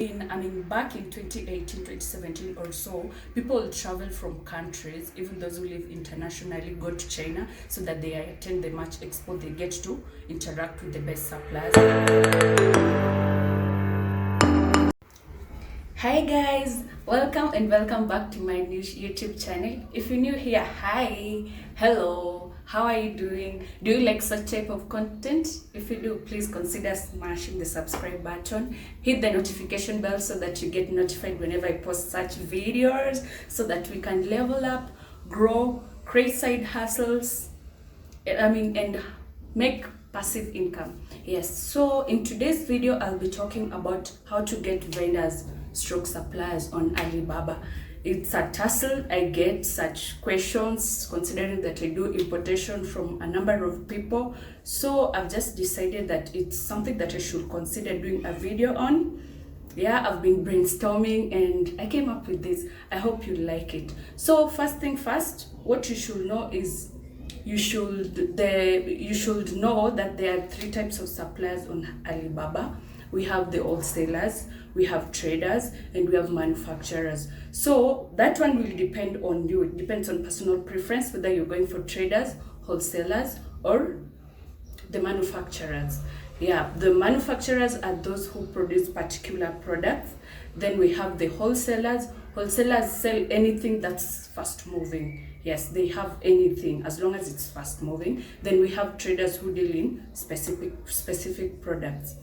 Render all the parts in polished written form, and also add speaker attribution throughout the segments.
Speaker 1: Back in 2018, 2017 or so, people travel from countries, even those who live internationally, go to China so that they attend the March Expo. They get to interact with the best suppliers. Hi guys, welcome back to my new YouTube channel. If you're new here, hi, hello, how are you doing? Do you like such type of content? If you do, please consider smashing the subscribe button, hit the notification bell so that you get notified whenever I post such videos, so that we can level up, grow, create side hustles, and make passive income. Yes, so in today's video I'll be talking about how to get vendors stroke suppliers on Alibaba. It's a tussle. I get such questions considering that I do importation from a number of people, so I've just decided that it's something that I should consider doing a video on. Yeah, I've been brainstorming and I came up with this. I hope you like it. So first thing first, what you should know is you should know that there are three types of suppliers on Alibaba. We have the wholesalers, we have traders, and we have manufacturers. So that one will depend on you. It depends on personal preference whether you're going for traders, wholesalers, or the manufacturers. Yeah, the manufacturers are those who produce particular products. Then we have the wholesalers. Wholesalers sell anything that's fast moving. Yes, they have anything as long as it's fast moving. Then we have traders who deal in specific products.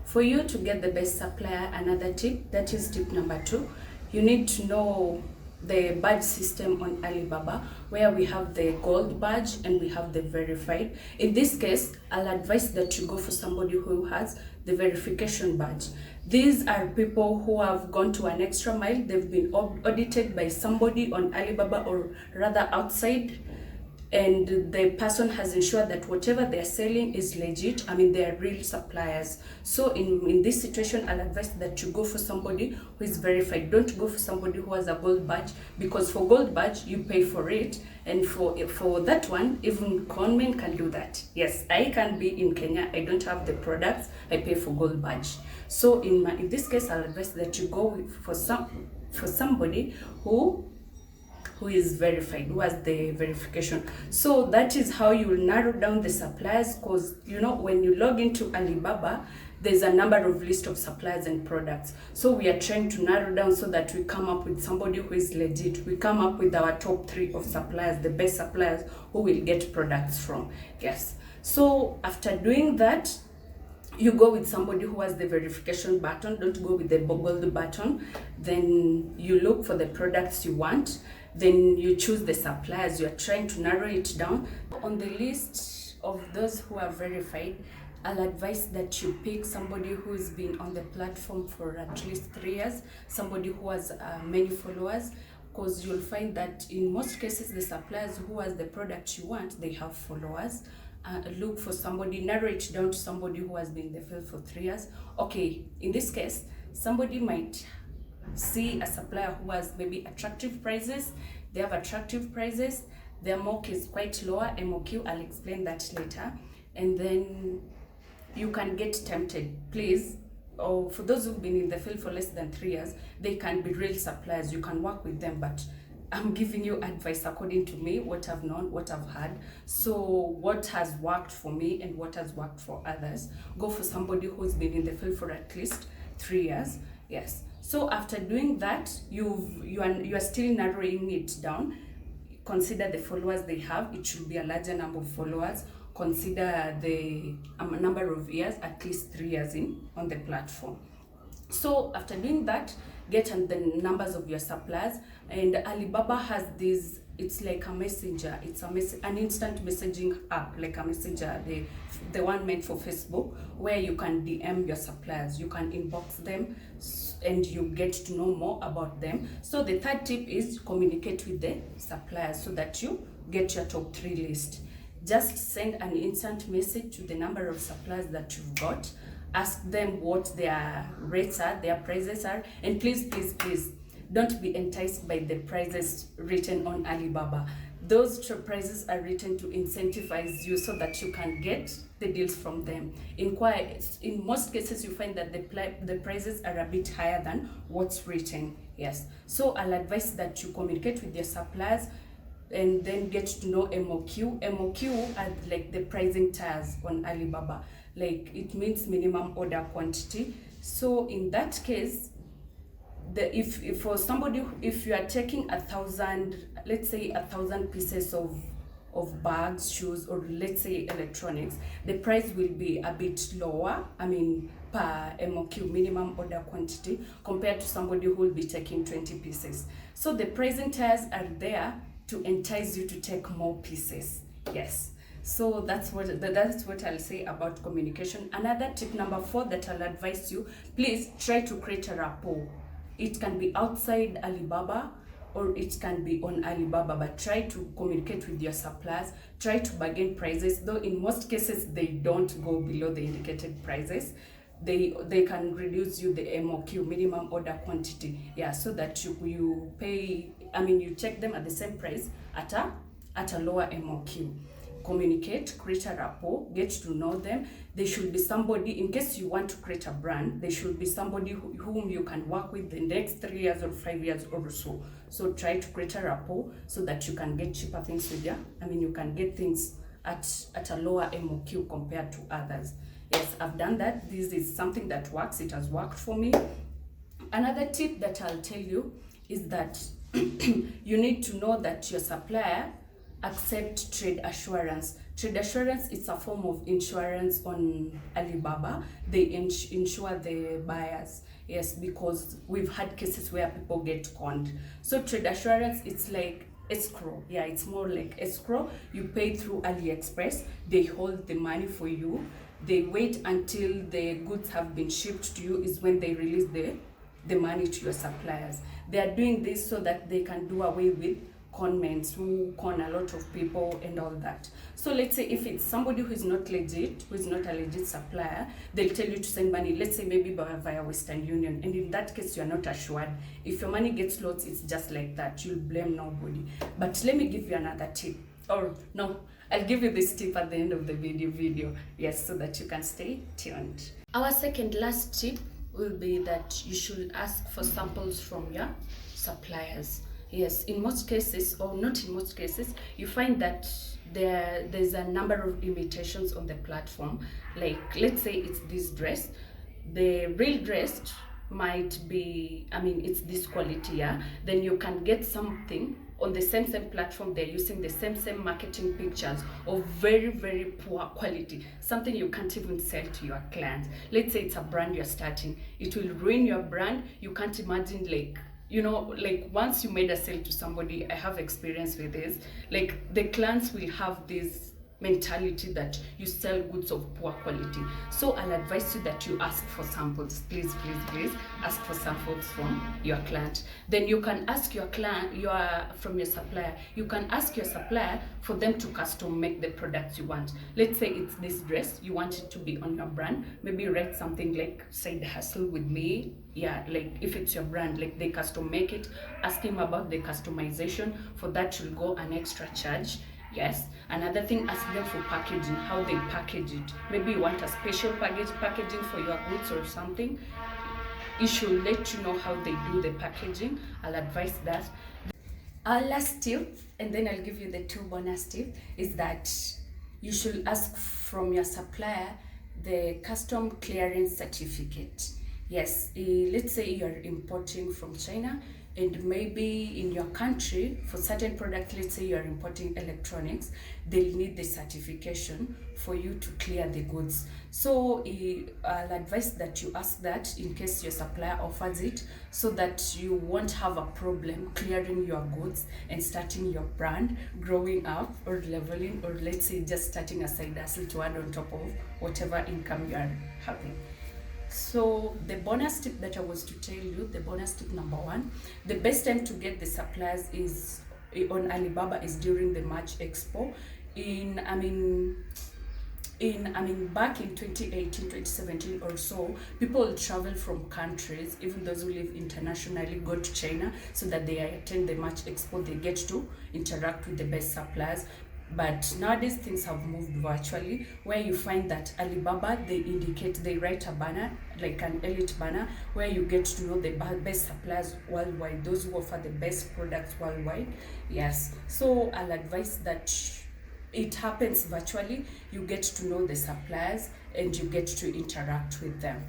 Speaker 1: For you to get the best supplier, another tip, that is tip number 2, you need to know the badge system on Alibaba, where we have the gold badge and we have the verified. In this case, I'll advise that you go for somebody who has the verification badge. These are people who have gone to an extra mile. They've been audited by somebody on Alibaba, or rather outside, and the person has ensured that whatever they're selling is legit. They're real suppliers. So in this situation, I'll advise that you go for somebody who is verified. Don't go for somebody who has a gold badge, because for gold badge you pay for it, and for that one, even conmen can do that. Yes, I can be in Kenya, I don't have the products, I pay for gold badge. So in this case, I'll advise that you go for somebody who is verified, who has the verification. So that is how you will narrow down the suppliers, because when you log into Alibaba, there's a number of list of suppliers and products. So we are trying to narrow down so that we come up with somebody who is legit. We come up with our top 3 of suppliers, the best suppliers who will get products from. Yes. So after doing that, you go with somebody who has the verification button. Don't go with the gold button. Then you look for the products you want. Then you choose the suppliers. You are trying to narrow it down. On the list of those who are verified, I'll advise that you pick somebody who's been on the platform for at least 3 years, somebody who has many followers, because you'll find that in most cases, the suppliers who has the product you want, they have followers. Look for somebody, narrow it down to somebody who has been in the field for 3 years. Okay, in this case, somebody might see a supplier who has maybe attractive prices. They have attractive prices. Their MOQ is quite lower. MOQ, I'll explain that later. And then you can get tempted. Please, or for those who've been in the field for less than 3 years, they can be real suppliers. You can work with them, but I'm giving you advice according to me, what I've known, what I've had. So what has worked for me and what has worked for others. Go for somebody who's been in the field for at least 3 years. Yes. So after doing that, you are still narrowing it down. Consider the followers they have. It should be a larger number of followers. Consider the number of years, at least 3 years on the platform. So after doing that, get the numbers of your suppliers. And Alibaba has this, it's like a messenger. It's an instant messaging app, like a messenger, the one meant for Facebook, where you can DM your suppliers. You can inbox them and you get to know more about them. So the third tip is communicate with the suppliers so that you get your top 3 list. Just send an instant message to the number of suppliers that you've got. Ask them what their rates are, their prices are, and please don't be enticed by the prices written on Alibaba. Those prices are written to incentivize you so that you can get the deals from them. In most cases, you find that the prices are a bit higher than what's written. Yes, so I'll advise that you communicate with your suppliers and then get to know MOQ. MOQ are like the pricing tiers on Alibaba. Like it means minimum order quantity. So in that case, if for somebody, if you are taking 1,000, let's say 1,000 pieces of bags, shoes, or let's say electronics, the price will be a bit lower, I mean per MOQ, minimum order quantity, compared to somebody who will be taking 20 pieces. So the pricing tiers are there to entice you to take more pieces. Yes, so that's what I'll say about communication. Another tip, number 4, that I'll advise you, please try to create a rapport. It can be outside Alibaba or it can be on Alibaba, but try to communicate with your suppliers, try to bargain prices, though in most cases they don't go below the indicated prices. They can reduce you the MOQ, minimum order quantity, yeah, so that you pay, I mean you take them at the same price at a lower MOQ. Communicate, create a rapport, get to know them. They should be somebody, in case you want to create a brand, they should be somebody whom you can work with the next 3 years or 5 years or so. So try to create a rapport so that you can get cheaper things with you can get things at a lower MOQ compared to others. Yes, I've done that. This is something that works. It has worked for me. Another tip that I'll tell you is that you need to know that your supplier accept trade assurance. Trade assurance is a form of insurance on Alibaba. They insure the buyers. Yes, because we've had cases where people get conned. So trade assurance, it's like escrow. Yeah, it's more like escrow. You pay through AliExpress. They hold the money for you. They wait until the goods have been shipped to you is when they release the money to your suppliers. They are doing this so that they can do away with conmen who con a lot of people and all that. So let's say if it's somebody who is not legit, who is not a legit supplier, they'll tell you to send money, let's say maybe via Western Union, and in that case you are not assured. If your money gets lost, it's just like that. You'll blame nobody. But let me give you another tip. Or no, I'll give you this tip at the end of the video. Yes, so that you can stay tuned. Our second last tip will be that you should ask for samples from your suppliers. Yes, in most cases, or not in most cases, you find that there's a number of imitations on the platform. Like, let's say it's this dress. The real dress might be, it's this quality, yeah? Then you can get something on the same platform. They're using the same marketing pictures of very, very poor quality, something you can't even sell to your clients. Let's say it's a brand you're starting. It will ruin your brand. You can't imagine, like once you made a sale to somebody, I have experience with this, like the clients will have this mentality that you sell goods of poor quality. So I'll advise you that you ask for samples. Please ask for samples from your client. Then you can ask your client, from your supplier, you can ask your supplier for them to custom make the products you want. Let's say it's this dress, you want it to be on your brand. Maybe write something like side hustle with me. Yeah, like if it's your brand, like they custom make it. Ask him about the customization. For that you'll go an extra charge. Yes, another thing, ask them for packaging, how they package it. Maybe you want a special packaging for your goods or something. It should let you know how they do the packaging. I'll advise that. Our last tip, and then I'll give you the 2 bonus tips, is that you should ask from your supplier the custom clearance certificate. Yes, let's say you're importing from China, and maybe in your country, for certain products, let's say you're importing electronics, they'll need the certification for you to clear the goods. So I'll advise that you ask that in case your supplier offers it, so that you won't have a problem clearing your goods and starting your brand, growing up or leveling, or let's say just starting a side hustle to add on top of whatever income you are having. So the bonus tip that I was to tell you, the bonus tip number 1, the best time to get the suppliers is on Alibaba is during the March Expo. Back in 2018, 2017 or so, people travel from countries, even those who live internationally, go to China so that they attend the March Expo. They get to interact with the best suppliers. But nowadays things have moved virtually, where you find that Alibaba, they write a banner, like an elite banner, where you get to know the best suppliers worldwide, those who offer the best products worldwide. Yes, so I'll advise that it happens virtually. You get to know the suppliers and you get to interact with them.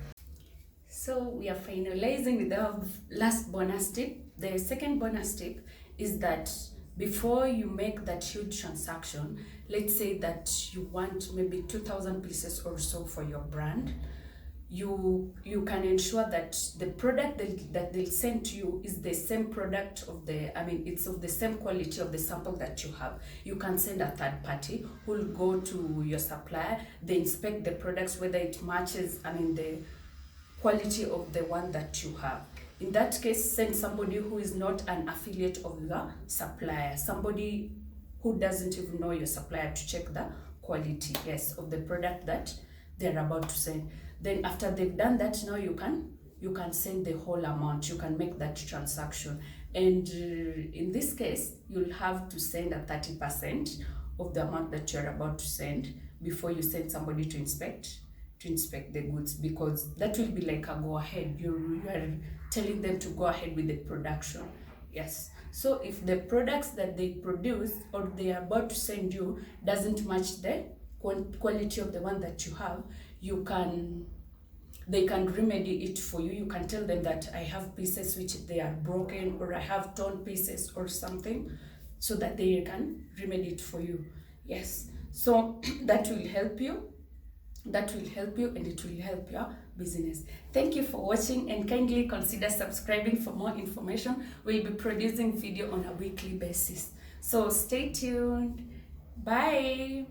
Speaker 1: So we are finalizing with our last bonus tip. The second bonus tip is that before you make that huge transaction, let's say that you want maybe 2,000 pieces or so for your brand, you can ensure that the product that they'll send to you is the same product of it's of the same quality of the sample that you have. You can send a third party who will go to your supplier, they inspect the products, whether it matches the quality of the one that you have. In that case, send somebody who is not an affiliate of your supplier, somebody who doesn't even know your supplier, to check the quality, yes, of the product that they're about to send. Then after they've done that, now you can send the whole amount. You can make that transaction, and in this case, you'll have to send a 30% of the amount that you're about to send before you send somebody to inspect the goods, because that will be like a go ahead. You are telling them to go ahead with the production. Yes, so if the products that they produce or they are about to send you doesn't match the quality of the one that you have, they can remedy it for you. You can tell them that I have pieces which they are broken, or I have torn pieces or something, so that they can remedy it for you. Yes, so that will help you and it will help your business. Thank you for watching, and kindly consider subscribing for more information. We'll be producing video on a weekly basis, so stay tuned. Bye.